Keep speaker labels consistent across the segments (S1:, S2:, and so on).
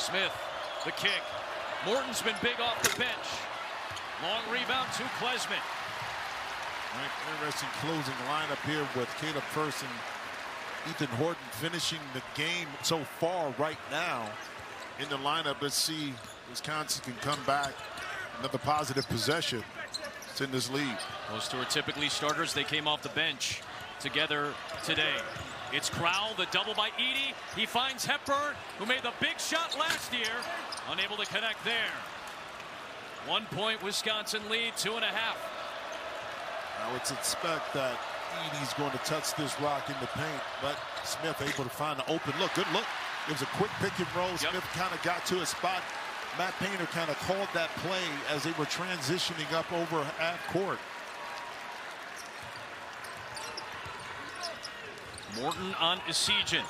S1: Smith, the kick. Morton's been big off the bench. Long rebound to Klesmit.
S2: Right, interesting closing lineup here with Caleb First and Ethan Horton finishing the game so far right now in the lineup. Let's see Wisconsin can come back. Another positive possession. It's in this lead.
S1: Those two are typically starters. They came off the bench together today. It's Crowell, the double by Edey. He finds Hepburn, who made the big shot last year. Unable to connect there. 1 point Wisconsin lead, 2.5.
S2: I would expect that Edey's going to touch this rock in the paint, but Smith able to find the open look. Good look. It was a quick pick and roll.
S1: Yep.
S2: Smith kind of got to a spot. Matt Painter kind of called that play as they were transitioning up over half court.
S1: Morton on Esijan.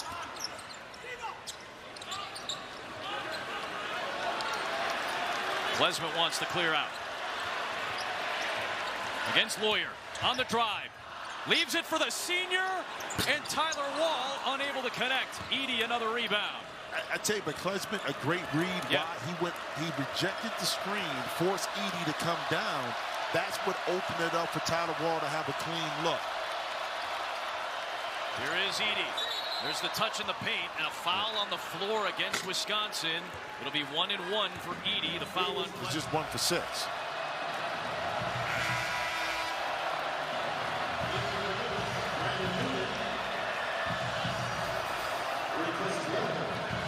S1: Klesmit wants to clear out. Against Lawyer on the drive. Leaves it for the senior, and Tyler Wall unable to connect. Edey another rebound.
S2: I tell you, but Klesmit, a great read.
S1: Yeah.
S2: He rejected the screen, forced Edey to come down. That's what opened it up for Tyler Wall to have a clean look.
S1: Here is Edey. There's the touch in the paint and a foul on the floor against Wisconsin. It'll be 1 and 1 for Edey. The foul on
S2: It's just 1 for 6.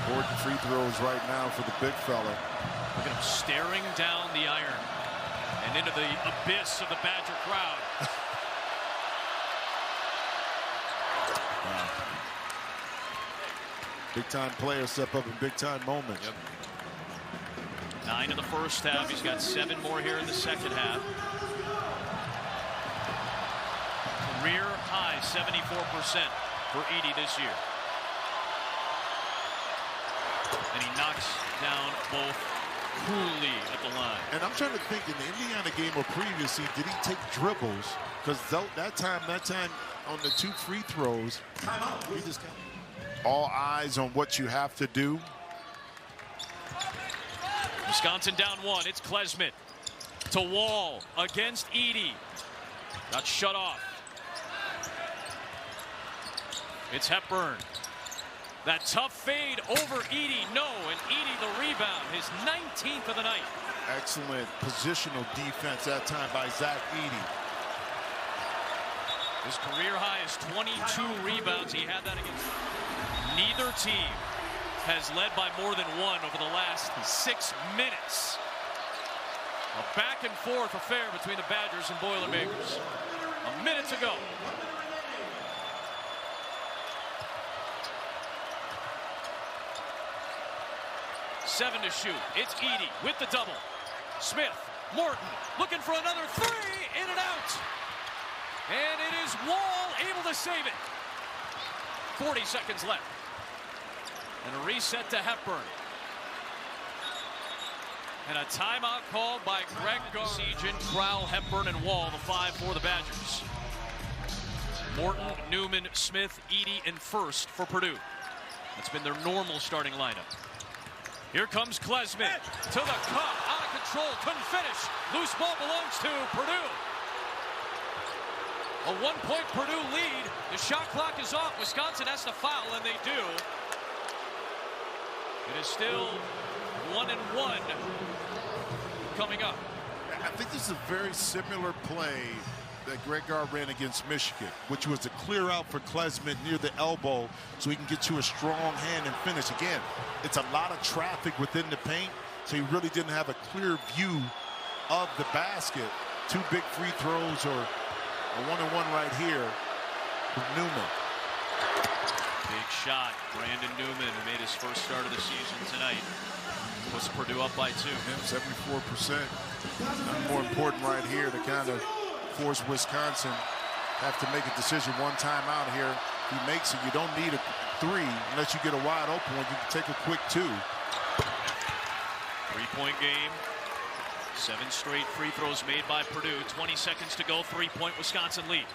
S2: Gordon free throws right now for the big fella.
S1: Look at him staring down the iron and into the abyss of the Badger crowd.
S2: Big time players step up in big time moments.
S1: Yep. 9 in the first half. He's got 7 more here in the second half. Career high 74% for Edey this year. And he knocks down both coolly at the line.
S2: And I'm trying to think, in the Indiana game or previously, did he take dribbles? Because that time on the 2 free throws, he just got all eyes on what you have to do.
S1: Wisconsin down 1. It's Klesmit to Wall against Edey. Got shut off. It's Hepburn. That tough fade over Edey. No, and Edey the rebound. His 19th of the night.
S2: Excellent positional defense that time by Zach Edey.
S1: His career high is 22 rebounds. He had that against. Neither team has led by more than 1 over the last 6 minutes. A back and forth affair between the Badgers and Boilermakers. A minute to go. Seven to shoot. It's Edey with the double. Smith, Morton looking for another 3, in and out. And it is Wall able to save it. 40 seconds left. And a reset to Hepburn. And a timeout called by Greg Garcian, Crowell, Hepburn, and Wall, the 5 for the Badgers. Morton, Newman, Smith, Edey, and First for Purdue. That's been their normal starting lineup. Here comes Klesmit to the cup, out of control, couldn't finish. Loose ball belongs to Purdue. A 1-point Purdue lead. The shot clock is off. Wisconsin has to foul, and they do. It is still 1 and 1 coming up.
S2: I think this is a very similar play that Greg Gard ran against Michigan, which was to clear out for Klesmit near the elbow so he can get you a strong hand and finish. Again, it's a lot of traffic within the paint, so he really didn't have a clear view of the basket. 2 big free throws or a 1-and-1 right here with Newman.
S1: Big shot. Brandon Newman, who made his first start of the season tonight, puts Purdue up by 2.
S2: Yeah, 74%. And more important right here to kind of force Wisconsin have to make a decision. 1 timeout here. If he makes it, you don't need a 3 unless you get a wide open one. You can take a quick 2.
S1: 3-point game. 7 straight free throws made by Purdue. 20 seconds to go. 3-point Wisconsin lead.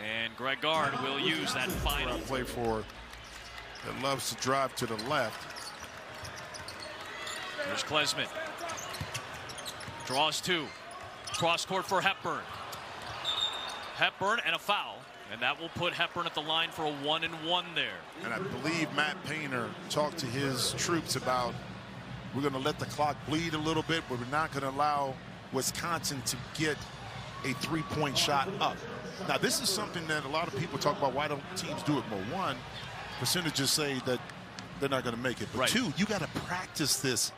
S1: And Greg Gard will use that final
S2: play for that loves to drive to the left.
S1: There's Klesmit. Draws 2. Cross court for Hepburn. Hepburn and a foul. And that will put Hepburn at the line for a 1-and-1 there.
S2: And I believe Matt Painter talked to his troops about, we're going to let the clock bleed a little bit, but we're not going to allow Wisconsin to get a three-point shot up. Now, this is something that a lot of people talk about. Why don't teams do it more? One, percentages say that they're not going to make it. But two, you got to practice this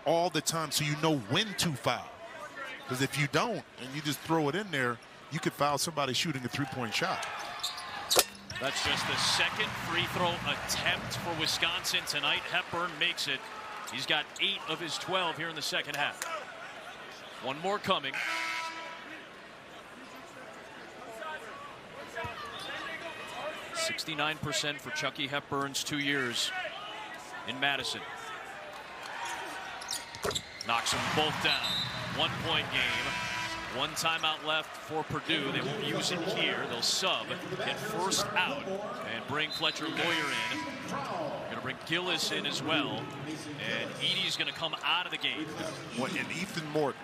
S2: all the time so you know when to foul. Because if you don't and you just throw it in there, you could foul somebody shooting a three-point shot.
S1: That's just the second free throw attempt for Wisconsin tonight. Hepburn makes it. He's got 8 of his 12 here in the second half. One more coming. .69% for Chucky Hepburn's 2 years in Madison. Knocks them both down. 1-point game. 1 timeout left for Purdue. They won't use it here. They'll sub, get first out, and bring Fletcher Lawyer in. Going to bring Gillis in as well. And Edey's going to come out of the game.
S2: And Ethan Morton,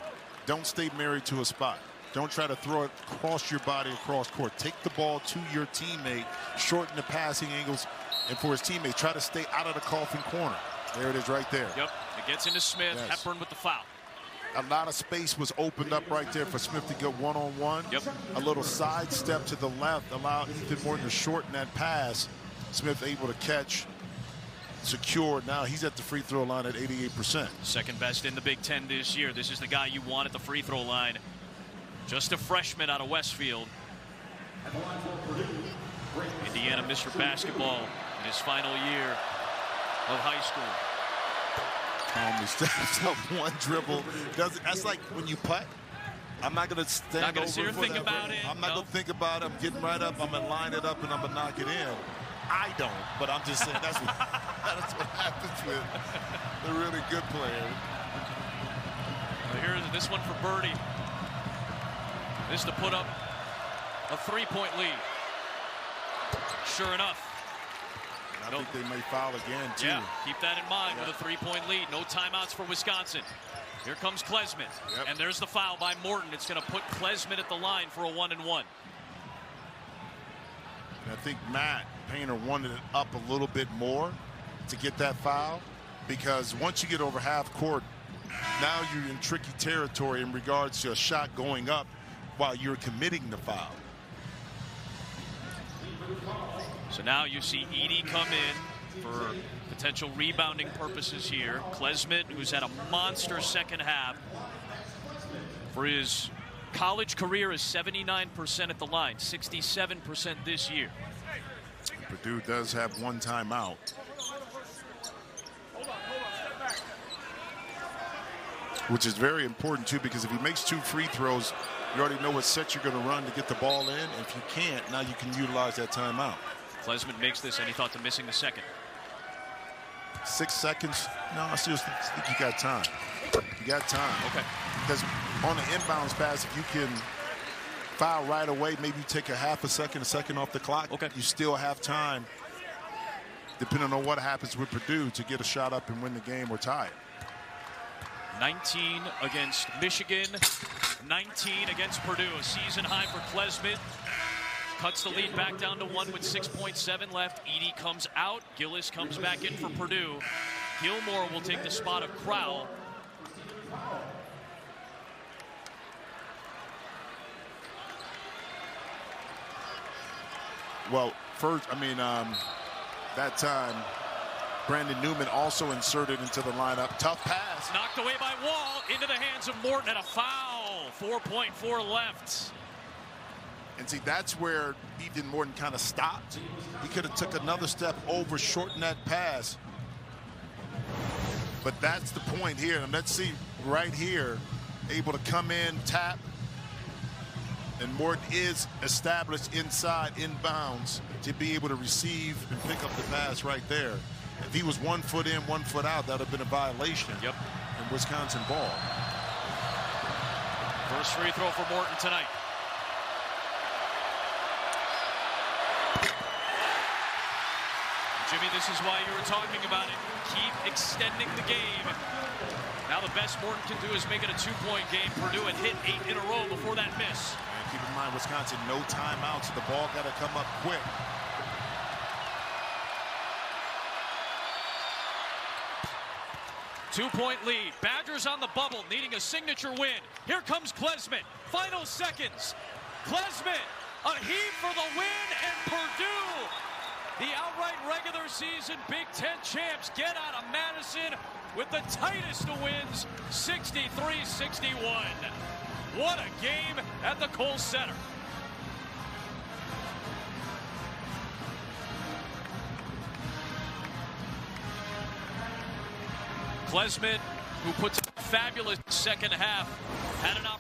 S2: don't stay married to a spot. Don't try to throw it across your body, across court. Take the ball to your teammate, shorten the passing angles, and for his teammate, try to stay out of the coffin corner. There it is right there.
S1: Yep, it gets into Smith. Yes. Hepburn with the foul.
S2: A lot of space was opened up right there for Smith to go one-on-one.
S1: Yep.
S2: A little side step to the left allowed Ethan Morton to shorten that pass. Smith able to catch, secure. Now he's at the free throw line at 88%.
S1: Second best in the Big Ten this year. This is the guy you want at the free throw line. Just a freshman out of Westfield. Indiana Mr. Basketball in his final year of high school.
S2: Calmly steps up one dribble. That's like when you putt. I'm not going to stand
S1: not gonna
S2: over
S1: sit here
S2: for
S1: think
S2: that.
S1: about it.
S2: I'm not going to think about it. I'm getting right up. I'm going to line it up, and I'm going to knock it in. I don't, but I'm just saying that's what happens with the really good player.
S1: Here's this one for Birdie. This to put up a 3-point lead. Sure enough.
S2: I think they may foul again, too.
S1: Yeah, keep that in mind with a 3-point lead. No timeouts for Wisconsin. Here comes Klesmit.
S2: Yep.
S1: And there's the foul by Morton. It's going to put Klesmit at the line for a 1-and-1.
S2: And I think Matt Painter wanted it up a little bit more to get that foul, because once you get over half court, now you're in tricky territory in regards to a shot going up while you're committing the foul.
S1: So now you see Edey come in for potential rebounding purposes here. Klesmit, who's had a monster second half for his college career, is 79% at the line, 67% this year.
S2: Purdue does have one timeout. Which is very important, too, because if he makes 2 free throws, you already know what set you're going to run to get the ball in. And if you can't, now you can utilize that timeout.
S1: Klesmit makes this, and he thought to missing the second.
S2: 6 seconds? No, I still think you got time. You got time.
S1: Okay.
S2: Because on the inbounds pass, if you can foul right away, maybe you take a half a second off the clock.
S1: Okay.
S2: You still have time, depending on what happens with Purdue, to get a shot up and win the game or tie it.
S1: 19 against Michigan, 19 against Purdue. A season high for Klesmit. Cuts the lead back down to 1 with 6.7 left. Edey comes out. Gillis comes back in for Purdue. Gilmore will take the spot of Crowell.
S2: Well, first, that time, Brandon Newman also inserted into the lineup. Tough pass.
S1: Knocked away by Wall into the hands of Morton, and a foul. 4.4 left.
S2: And see, that's where Ethan Morton kind of stopped. He could have took another step over, shorten that pass. But that's the point here. And let's see right here, able to come in, tap. And Morton is established inside, inbounds, to be able to receive and pick up the pass right there. If he was 1 foot in, 1 foot out, that would have been a violation.
S1: Yep.
S2: In Wisconsin ball.
S1: First free throw for Morton tonight. Jimmy, this is why you were talking about it. Keep extending the game. Now the best Morton can do is make it a 2-point game. Purdue had hit 8 in a row before that miss.
S2: And keep in mind, Wisconsin, no timeouts. The ball got to come up quick.
S1: Two-point lead. Badgers on the bubble, needing a signature win. Here comes Klesmit. Final seconds. Klesmit, a heave for the win, and Purdue, the outright regular season Big Ten champs, get out of Madison with the tightest of wins, 63-61. What a game at the Kohl Center. Klesmit, who puts a fabulous second half, had an opportunity.